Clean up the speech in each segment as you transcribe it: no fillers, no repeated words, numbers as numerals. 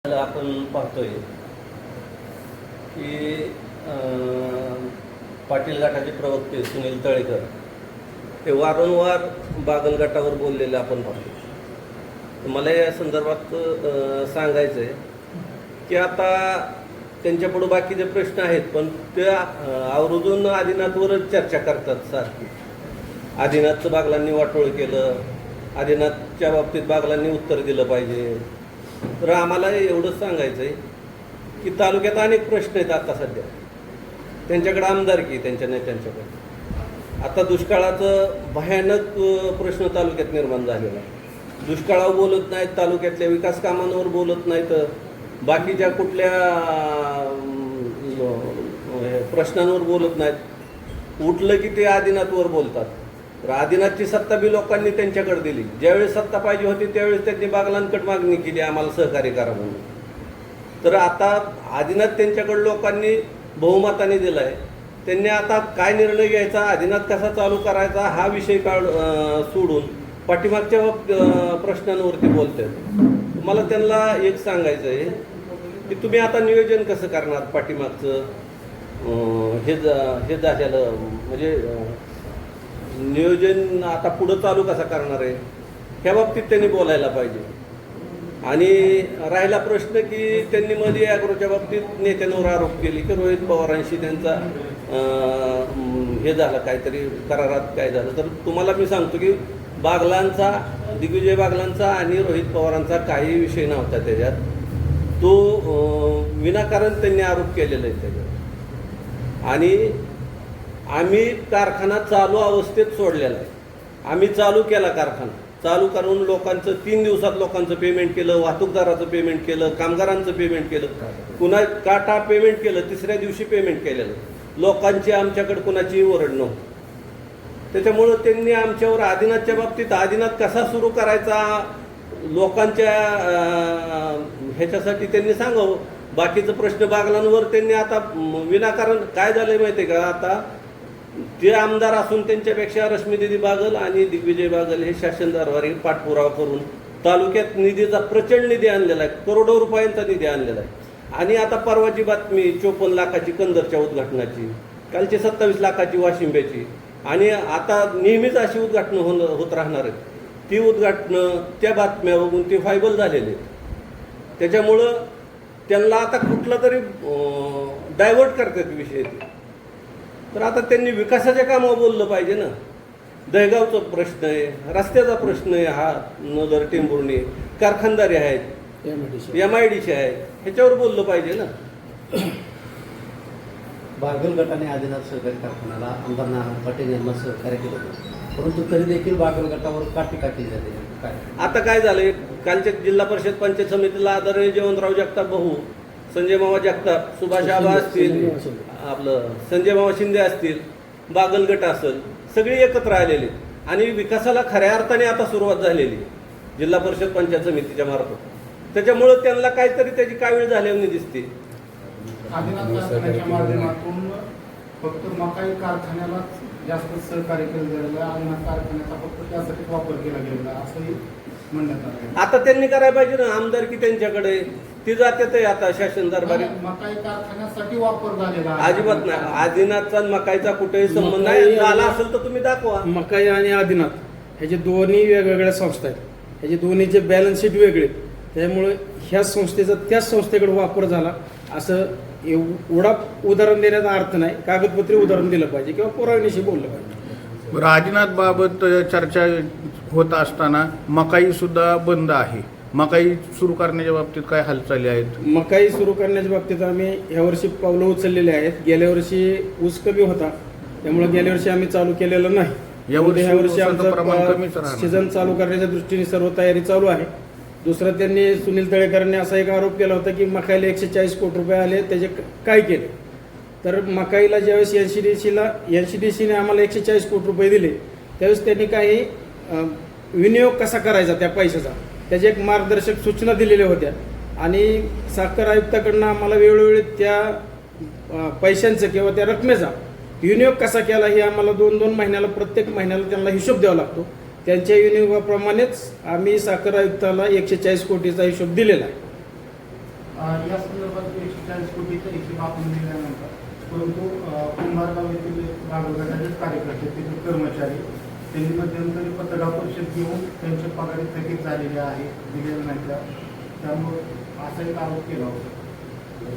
आपण पाहतोय की पाटील गटाचे प्रवक्ते सुनील तळेकर हे वारंवार बागल गटावर बोललेले आपण पाहतो। मला या संदर्भात सांगायचं आहे की आता त्यांच्यापुढे बाकीचे प्रश्न आहेत, पण ते आवर्जून आदिनाथवरच चर्चा करतात सारखी। आदिनाथचं बागलांनी वाटोळ केलं, आदिनाथच्या बाबतीत बागलांनी उत्तर दिलं पाहिजे। तर आम्हाला एवढंच सांगायचं आहे की तालुक्यात अनेक प्रश्न आहेत आता सध्या, त्यांच्याकडे आमदारकी त्यांच्या नेत्यांच्याकडे। आता दुष्काळाचं भयानक प्रश्न तालुक्यात निर्माण झालेला आहे। दुष्काळावर बोलत नाहीत, तालुक्यातल्या विकास कामांवर बोलत नाहीत, बाकीच्या कुठल्या प्रश्नांवर बोलत नाहीत। उठलं की ते आदिनाथवर बोलतात। तर आदिनाथची सत्ता बी लोकांनी त्यांच्याकडे दिली। ज्यावेळेस सत्ता पाहिजे होती त्यावेळेस त्यांनी बागलांकडे मागणी केली आम्हाला सहकार्य करा म्हणून। तर आता आदिनाथ त्यांच्याकडे लोकांनी बहुमताने दिलाय। त्यांनी आता काय निर्णय घ्यायचा, आदिनाथ कसा चालू करायचा हा विषय सोडून पाठीमागच्या प्रश्नांवरती बोलतात। मला त्यांना एक सांगायचं आहे की तुम्ही आता नियोजन कसं करणार, पाठीमागचं हे झालेलं म्हणजे नियोजन आता पुढं चालू कसा करणार आहे ह्या बाबतीत त्यांनी बोलायला पाहिजे। आणि राहिला प्रश्न की त्यांनी मध्ये ॲग्रोच्या बाबतीत नेत्यांवर आरोप केले की रोहित पवारांशी त्यांचा हे झालं, काहीतरी करारात काय झालं। तर तुम्हाला मी सांगतो की बागलांचा, दिग्विजय बागलांचा आणि रोहित पवारांचा काही विषय नव्हता त्याच्यात। तो विनाकारण त्यांनी आरोप केलेला आहे त्याच्यात। आणि आम्ही कारखाना चालू अवस्थेत सोडलेला आहे। आम्ही चालू केला कारखाना, चालू करून लोकांचं 3 दिवसात लोकांचं पेमेंट केलं, वाहतूकदाराचं पेमेंट केलं, कामगारांचं पेमेंट केलं, कुणा काटा पेमेंट केलं, तिसऱ्या दिवशी पेमेंट केलेलं। लोकांची आमच्याकडे कुणाचीही ओरड नव्हती। त्याच्यामुळं त्यांनी आमच्यावर आदिनाथच्या बाबतीत आदिनाथ कसा सुरू करायचा लोकांच्या ह्याच्यासाठी त्यांनी सांगावं। बाकीचं प्रश्न बागलांवर त्यांनी आता विनाकारण काय झालंय माहिती आहे का, आता ते आमदार असून त्यांच्यापेक्षा रश्मीदेवी बागल आणि दिग्विजय बागल हे शासन दरबारी पाठपुरावा करून तालुक्यात निधीचा प्रचंड निधी आणलेला आहे, करोडो रुपयांचा निधी आणलेला आहे। आणि आता परवाची बातमी 54 लाखाची कंदरच्या उद्घाटनाची, कालची 27 लाखाची वाशिंब्याची, आणि आता नेहमीच अशी उद्घाटनं होत राहणार आहेत। ती उद्घाटनं त्या बातम्या बघून ते व्हायबल झालेले आहेत। त्याच्यामुळं त्यांना आता कुठला तरी डायव्हर्ट करतात विषय ते। तर आता त्यांनी विकासाच्या कामावर बोललं पाहिजे ना। दहेगावचा प्रश्न आहे, रस्त्याचा प्रश्न आहे, हा नगर टेंभुर्णी, कारखानदारी आहेत, MIDC आहेत, ह्याच्यावर बोललं पाहिजे ना। बागल गटाने आदिनाथ सहकारी कारखान्याला आमदार नाना पाटील यांना सहकार्य केलं होतं, परंतु तरी देखील बागल गटावर का टीका केली जाते काय? आता काय झालंय, कालच्या जिल्हा परिषद पंचायत समितीला आदरणीय जयवंतराव जगताप भाऊ, संजय मामा जगताप, सुभाष आबा असतील, आपलं संजय मामा शिंदे असतील, बागल गट असेल, सगळी एकत्र आलेली आणि विकासाला खऱ्या अर्थाने आता सुरुवात झालेली जिल्हा परिषद पंचायत समितीच्या मार्फत। त्याच्यामुळं त्यांना काहीतरी त्याची कावीळ झाल्याने दिसते। आदिनाथ कारखान्याच्या माध्यमातून फक्त मकाई कारखान्याला जास्त सहकार्य केलं गेलेलं आहे, आदिनाथ कारखान्याचा फक्त त्यासाठी वापर केला गेलेला असंही म्हणण्यात आलं। आता त्यांनी करायला पाहिजे ना, आमदारकी त्यांच्याकडे ती जाते आता शासन दरबारी। मकाई कारखान्यासाठी वापर झालेला अजिबात नाही, आदिनाथचा मकाईचा कुठेही संबंध नाही। झाला असेल तर तुम्ही दाखवा। मकाई आणि आदिनाथ ह्याचे दोन्ही वेगवेगळ्या संस्था आहेत, ह्याचे दोन्हीचे बॅलन्स शीट वेगळे, त्यामुळे ह्या संस्थेचा त्याच संस्थेकडे वापर झाला असं एवढा उदाहरण देण्याचा अर्थ नाही। कागदपत्री उदाहरण दिलं पाहिजे किंवा पुराव्यानिशी बोललं पाहिजे। बरं, आदिनाथ बाबत चर्चा होत असताना मकाई सुद्धा बंद आहे। मकाई सुरू करण्याच्या बाबतीत काय हालचाली आहेत? मकाई सुरू करण्याच्या बाबतीत आम्ही यावर्षी पावलं उचललेली आहेत। गेल्या वर्षी ऊस कमी होता, त्यामुळे गेल्या वर्षी आम्ही चालू केलेलं नाही। यावर्षी आमचं सीझन चालू करण्याच्या दृष्टीने सर्व तयारी चालू आहे। दुसरं, त्यांनी सुनील तळेकरांनी असा एक आरोप केला होता की मकाईला 140 कोटी रुपये आले, त्याचे काय केले? तर मकाईला ज्यावेळेस NCDCने आम्हाला 140 कोटी रुपये दिले, त्यावेळेस त्यांनी काही विनियोग कसा करायचा त्या पैशाचा त्याच्या एक मार्गदर्शक सूचना दिलेल्या होत्या। आणि साखर आयुक्ताकडनं आम्हाला वेळोवेळी त्या पैशांचं किंवा त्या रकमेचा विनियोग कसा केला हे आम्हाला 2-2 महिन्याला प्रत्येक महिन्याला त्यांना हिशोब द्यावा लागतो। त्यांच्या विनियोगाप्रमाणेच आम्ही साखर आयुक्ताला 140 कोटीचा हिशोब दिलेला आहे। या संदर्भात 140 कोटीचा हिशोब आपण दिल्यानंतर परंतु कुंभारगाव येथील बागल गटाचे कार्यकर्ते तेथील कर्मचारी त्यांनी मध्यंतरी पत्रकार परिषद घेऊन त्यांच्या पगारी थकीत झालेले आहे दिलेल्या नाही त्यामुळे असा एक आरोप केला होता.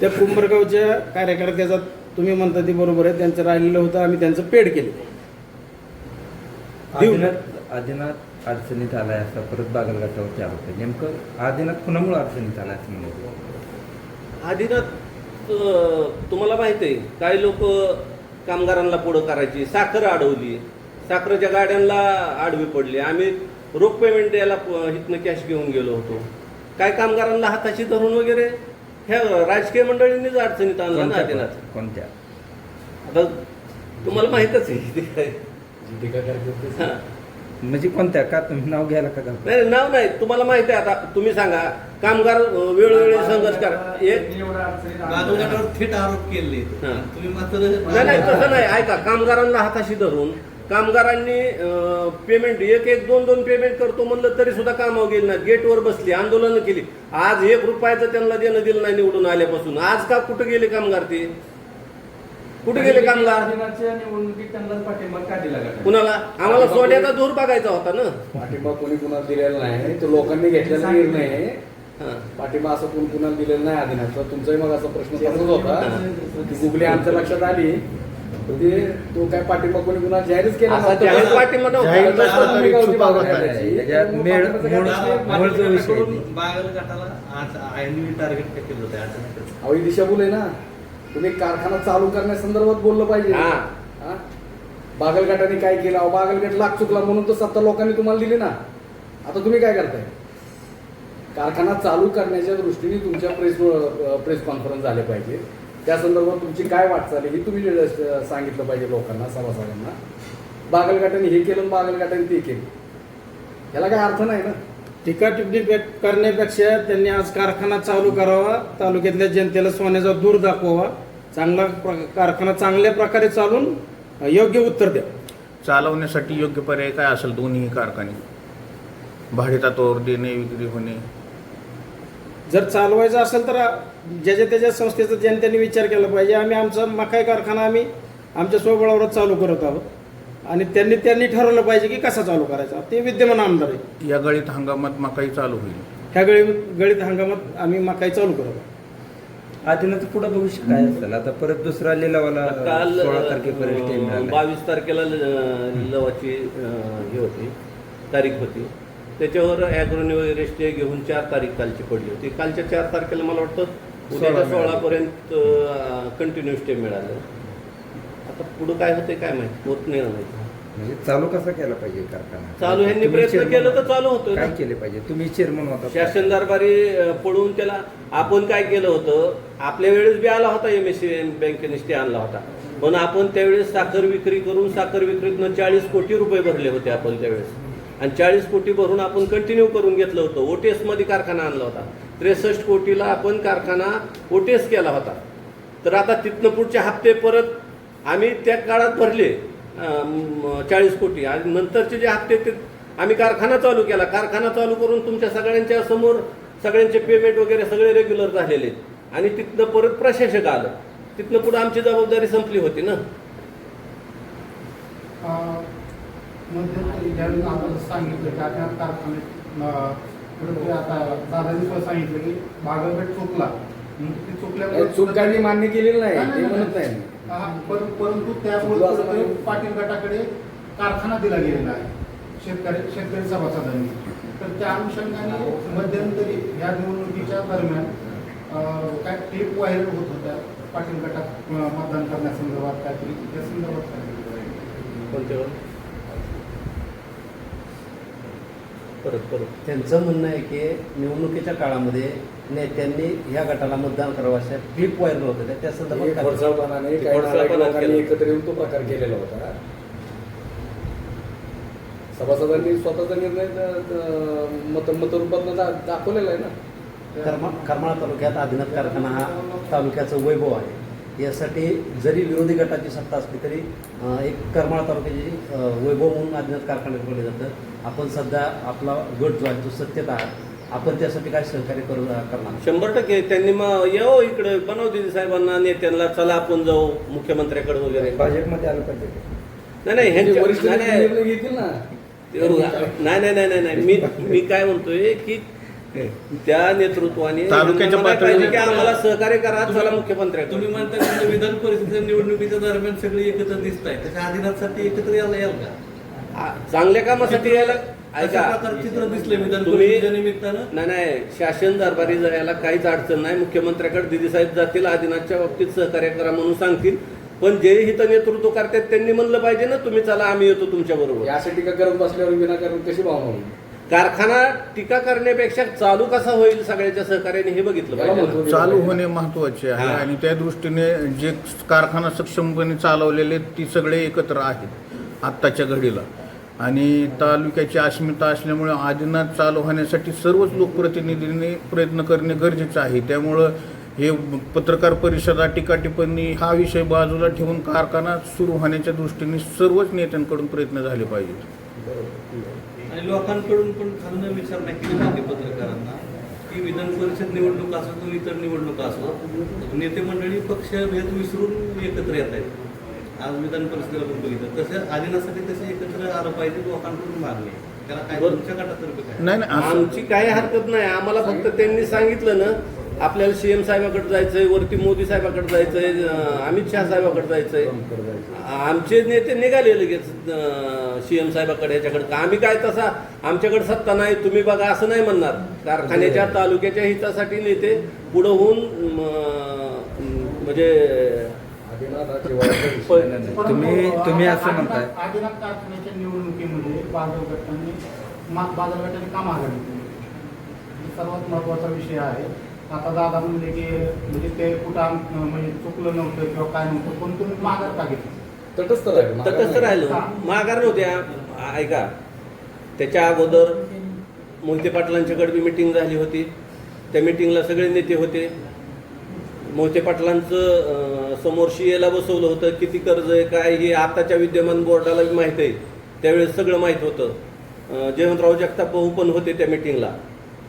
त्या कुंभरगावच्या कार्यकर्त्याचा तुम्ही म्हणता ते बरोबर आहे, त्यांचं राहिलेलं होतं, आम्ही त्यांचं पेड केलं. आदिनाथ अडचणीत आलाय असा परत बागलघाटावरती आरोप आहे. नेमकं आदिनाथ कुणामुळे अडचणीत आलाय असं म्हणतो? आदिनाथ तुम्हाला माहिती आहे, काही लोक कामगारांना पुढं करायची, साखर अडवली, साखरेच्या गाड्यांना आडवी पडली. आम्ही रोख पेमेंट द्यायला इथनं कॅश घेऊन गेलो होतो. काय कामगारांना हाताशी धरून वगैरे ह्या राजकीय मंडळींनीच अडचणीत आणला ना आदिनाथ. कोणत्या? आता तुम्हाला माहीतच आहे ते काय. हां. म्हणजे कोणत्या? का तुम्ही नाव घ्यायला का घालता? नाही नाव नाही, तुम्हाला माहिती आहे. आता तुम्ही सांगा, कामगार वेळोवेळी संघर्ष करा. एक बागलघाटावर थेट आरोप केले हां. तुम्ही मात्र नाही तसं नाही. ऐका, कामगारांना हाताशी धरून कामगारांनी पेमेंट एक दोन पेमेंट करतो म्हणलं तरी सुद्धा कामावर गेली ना, गेटवर बसली, आंदोलनं केली. आज 1 रुपयाचं त्यांना देणं दिलं नाही निवडून आल्यापासून. आज का कुठे गेले कामगार? ते कुठे गेले कामगार? कुणाला? आम्हाला सोन्याचा दूर बघायचा होता ना. पाठिंबा कोणी कुणाला दिलेला नाही, तो लोकांनी घेतलेला निर्णय आहे. हां. पाठिंबा असं कोण कुणाला दिलेला नाही आदिनाथचा. तुमचाही मग असा प्रश्न तसाच होता की गुगली आमच्या लक्षात आली, ते तो काय पाठिंबा कोणी कुणाला जाहीरच केला असा नव्हता. जाहीर पाठिंबा जाहीर नव्हता. नसला तरी गावची चुका होत बागलघाटाची. नाही. त्याच्यात मेळ मूळ जो विषय आहे. बागलघाटाला आज आयनी टार्गेट केलं होतं अचानकच. अहो, ही दिशाभूल आहे ना. तुम्ही कारखाना चालू करण्यासंदर्भात बोललं पाहिजे. हां. हा? बागलघाटाने काय केलं? अहो, बागलघाट लाख चुकला म्हणून तर सत्ता लोकांनी तुम्हाला दिली ना. आता तुम्ही काय करताय? कारखाना चालू करण्याच्या दृष्टीने तुमच्या प्रेस कॉन्फरन्स झाले पाहिजे. त्या संदर्भात तुमची काय वाटचाल आहे ही तुम्ही सांगितलं पाहिजे लोकांना, सभासदांना. बागलघाटाने हे केलं, बागलघाटाने ते केलं, याला काय अर्थ नाही ना. टीका टिप्पणी करण्यापेक्षा त्यांनी आज कारखाना चालू करावा, तालुक्यातल्या जनतेला सोन्याचा दूर दाखवावा, चांगला कारखाना चांगल्या प्रकारे चालून योग्य उत्तर द्या. चालवण्यासाठी योग्य पर्याय काय असेल? दोन्ही कारखाने भाडेतत्वावर देणे, विक्री होणे. जर चालवायचं असेल तर ज्याच्या त्याच्या संस्थेचा जनतेने विचार केला पाहिजे. आम्ही आमचा मकाई कारखाना आम्ही आमच्या स्वबळावरच चालू करत आहोत आणि त्यांनी ठरवलं पाहिजे की कसा चालू करायचा. ते विद्यमान आमदार आहे. या गळीत हंगामात मकाई चालू होईल. ह्या गळीत हंगामात आम्ही मकाई चालू करत आहोत. आदिनाथ पुढं भविष्य काय असेल? आता परत दुसरा लिलावाला काल 16 तारखेपर्यंत टाइम मिळाला. 22 तारखेला लिलावाची हे होती, तारीख होती. त्याच्यावर ॲग्रोनी वगैरे स्टे घेऊन 4 तारीख कालची पडली होती. कालच्या 4 तारखेला मला वाटतं उद्याच्या 16पर्यंत कंटिन्यू स्टे मिळालं. आता पुढं काय होते काय माहिती, होत नाही. म्हणजे चालू कसा केला पाहिजे कारखाना? चालू ह्यांनी तुम्ही प्रयत्न chairman केलं तर चालू होतं काय ना. केले पाहिजे? तुम्ही चेअरमन होता. शासन दरबारी पळवून त्याला आपण काय केलं होतं, आपल्या वेळेस बी आला होता, MSC बँकेने स्टे आणला होता. पण आपण त्यावेळेस साखर विक्री करून साखर विक्रीतनं 40 कोटी रुपये भरले होते आपण त्यावेळेस. आणि 40 कोटी भरून आपण कंटिन्यू करून घेतलं होतं. OTS मध्ये कारखाना आणला होता. 63 कोटीला आपण कारखाना OTS केला होता. तर आता तिथनं पुढचे हप्ते परत आम्ही त्या काळात भरले 40 कोटी. आणि नंतरचे जे हप्ते ते आम्ही कारखाना चालू केला. कारखाना चालू करून तुमच्या सगळ्यांच्या समोर सगळ्यांचे पेमेंट वगैरे सगळे रेग्युलर झालेले. आणि तिथनं परत प्रशासक आलं. तिथनं पुढे आमची जबाबदारी संपली होती ना. मध्यंतरी ज्यावेळी आपण सांगितलं की आता कारखान्यात परंतु आता दादाजी पण सांगितलं की बागलघाट चुकला, ती चुकल्यामुळे चूक काय मी मान्य केलेली नाही, ते म्हणत नाही. परंतु त्यामुळे पाटील गटाकडे कारखाना दिला गेलेला आहे शेतकरी सभासदांनी. तर त्या अनुषंगाने मध्यंतरी या निवडणुकीच्या दरम्यान काय क्लिप व्हायरल होत होत्या पाटील गटात मतदान करण्यासंदर्भात काहीतरी, त्या संदर्भात कोणत्यावर परत त्यांचं म्हणणं आहे की निवडणुकीच्या काळामध्ये नेत्यांनी ह्या गटाला मतदान करावं अशा क्लिप व्हायरल होत होत्या. त्या संदर्भात काय? खोडसाळपणाने काही नालायक लोकांनी एकत्र येऊन तो प्रकार केलेला होता. सभासदांनी स्वतःचा निर्णय मतरूपात दाखवलेला आहे ना. करमाळा तालुक्यात आदिनाथ कारखाना हा तालुक्याचं वैभव आहे. यासाठी जरी विरोधी गटाची सत्ता असली तरी एक करमाळा तालुक्याची वैभव म्हणून आदिनाथ कारखान्यात बोलले जातं. आपण सध्या आपला गट जो आहे तो सत्तेत आहात. आपण त्यासाठी काय सहकार्य करणार? 100% त्यांनी मग येऊ इकडे बनव दिदी साहेबांना नेत्यांना, चला आपण जाऊ मुख्यमंत्र्याकडे वगैरे. भाजपमध्ये आलं पाहिजे. नाही ह्यांच्या वरिष्ठ नाही, नेते निर्णय घेतील ना. नाही मी काय म्हणतोय की त्या नेतृत्वाने तालुक्याच्या म्हणायला पाहिजे की पातळीवर- आम्हाला सहकार्य करा, चला मुख्यमंत्र्याकडे. तुम्ही म्हणता की विधान परिषदेच्या निवडणुकीच्या दरम्यान सगळे एकत्र दिसत आहे, त्याच्या आदिनाथसाठी एकत्र यायला याल का? चांगल्या कामासाठी यायला अशा ऐका प्रकारचं चित्र दिसलं विधान तुम्ही- परिषदेच्या निमित्तानं. नाही शासन दरबारी जायला काहीच अडचण नाही. मुख्यमंत्र्याकडे दिदी साहेब जातील, आदिनाथच्या बाबतीत सहकार्य करा म्हणून सांगतील. पण जे हिथं नेतृत्व करतात त्यांनी म्हणलं पाहिजे ना, तुम्ही चला आम्ही येतो तुमच्या बरोबर. यासाठी टीका करत बसल्यावर विनाकारण कशी भावना होईल? कारखाना टीका करण्यापेक्षा चालू कसा होईल सगळ्याच्या सहकार्याने हे बघितलं याला पाहिजे ना. महत्त्व चालू होणे महत्वाचे आहे हा. आणि त्या दृष्टीने जे कारखाना सक्षमपणे चालवलेले ती सगळे एकत्र आहेत आत्ताच्या घडीला. आणि तालुक्याची अस्मिता असल्यामुळे आदिनाथ चालू होण्यासाठी सर्वच लोकप्रतिनिधींनी प्रयत्न करणे गरजेचं आहे. त्यामुळं हे पत्रकार परिषदा, टीका टिप्पणी हा विषय बाजूला ठेवून कारखाना सुरू होण्याच्या दृष्टीने सर्वच नेत्यांकडून प्रयत्न झाले पाहिजेत. आणि लोकांकडून पण खालनं विचारणा केली पाहिजे पत्रकारांना की विधान परिषद निवडणूक असो किंवा इतर निवडणूक असो, नेते मंडळी पक्षभेद विसरून एकत्र येत आहेत. आज विधान परिषदेला पण बघितलं तसं आदिनासाठी तसे एकत्र आलं पाहिजे, लोकांकडून मागणी आहे. त्याला काय तुमच्या गटातर्फे काय? नाही नाही असं आमची काही हरकत नाही. आम्हाला फक्त त्यांनी सांगितलं ना, आपल्याला सीएम साहेबाकडे जायचंय, वरती मोदी साहेबाकडे जायचंय, अमित शहा साहेबाकडे जायचंय. आमचे नेते निघाले लगेच सीएम साहेबाकडे, याच्याकडे. आम्ही काय तसा आमच्याकडे सत्ता नाही तुम्ही बघा असं नाही म्हणणार. कारखान्याच्या तालुक्याच्या हितासाठी नेते पुढं होऊन म्हणजे आदिनाथ हा जिव्हाळ्याचा विषय. तुम्ही असं म्हणताय. आदिनाथ कारखान्याच्या निवडणुकीमध्ये बाजार गटाने का मागणी केली? ही सर्वात महत्त्वाचा विषय आहे. आता दादा म्हणले की म्हणजे ते कुठं म्हणजे चुकलं नव्हतं किंवा काय नव्हतं, पण तुम्ही माघार का घेतली? तटस्थ राहिलं. तटस्थ राहिलं. माघार नव्हत्या. ऐका, त्याच्या अगोदर मोहिते पाटलांच्याकडे मिटिंग झाली होती. त्या मिटिंगला सगळे नेते होते. मोहिते पाटलांचं समोर शिएला बसवलं होतं. किती कर्ज आहे काय हे आताच्या विद्यमान बोर्डाला माहीत आहे. त्यावेळेस सगळं माहीत होतं. जयवंतराव जगताप भाऊ पण होते त्या मिटिंगला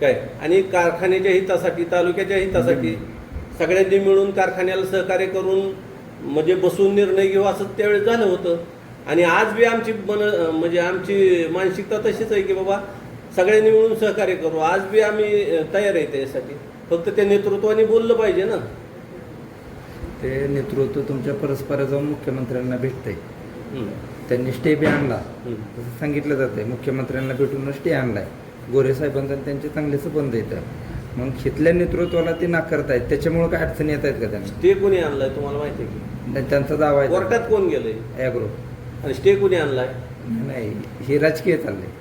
काय. आणि कारखान्याच्या हितासाठी, तालुक्याच्या हितासाठी सगळ्यांनी मिळून कारखान्याला सहकार्य करून म्हणजे बसून निर्णय घेऊ असं त्यावेळेस झालं होतं. आणि आज बी आमची म्हणजे आमची मानसिकता तशीच आहे की बाबा सगळ्यांनी मिळून सहकार्य करू. आज बी आम्ही तयार आहे त्यासाठी. फक्त त्या नेतृत्वाने बोललं पाहिजे ना. ते नेतृत्व तुमच्या परस्पर जाऊन मुख्यमंत्र्यांना भेटतंय. त्यांनी स्टे बी आणला, जसं सांगितलं जातंय. मुख्यमंत्र्यांना भेटून स्टे आणलाय. गोरे साहेबांचा त्यांचे चांगले संबंध येतात. मग इथल्या नेतृत्वाला ते नाकारतायत. त्याच्यामुळे काय अडचणी येत आहेत का त्यांना? स्टे कोणी आणलाय तुम्हाला माहिती आहे नाही, त्यांचा दावा आहे कोर्टात कोण गेलंय ॲग्रो. आणि स्टे कोणी आणलाय? नाही, हे राजकीय चाललंय.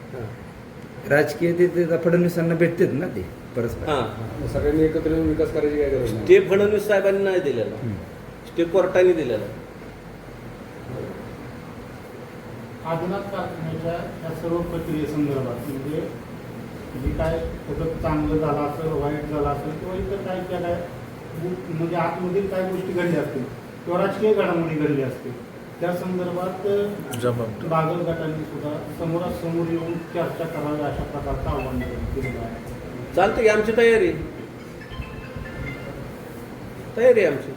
राजकीय ते फडणवीसांना भेटतात ना ते परस्पर. हां, सगळ्यांनी एकत्र येऊन विकास करायची काय गरज नाही. स्टे फडणवीस साहेबांनी नाही दिलेला. स्टे कोर्टाने दिलेला. आदिनाथ कारखान्याच्या या सर्व प्रक्रियेसंदर्भात म्हणजे जे काय त्याचं चांगलं झालं असेल, वाईट झालं असेल किंवा इतर काय ज्या काय म्हणजे आतमधील काही गोष्टी घडल्या असतील किंवा राजकीय घडामोडी घडल्या असतील, त्या संदर्भात जबाबदार बागल गटाने सुद्धा समोरासमोर येऊन चर्चा करावी अशा प्रकारचं आव्हान केलेलं आहे. चालतं की आमची तयारी आहे आमची.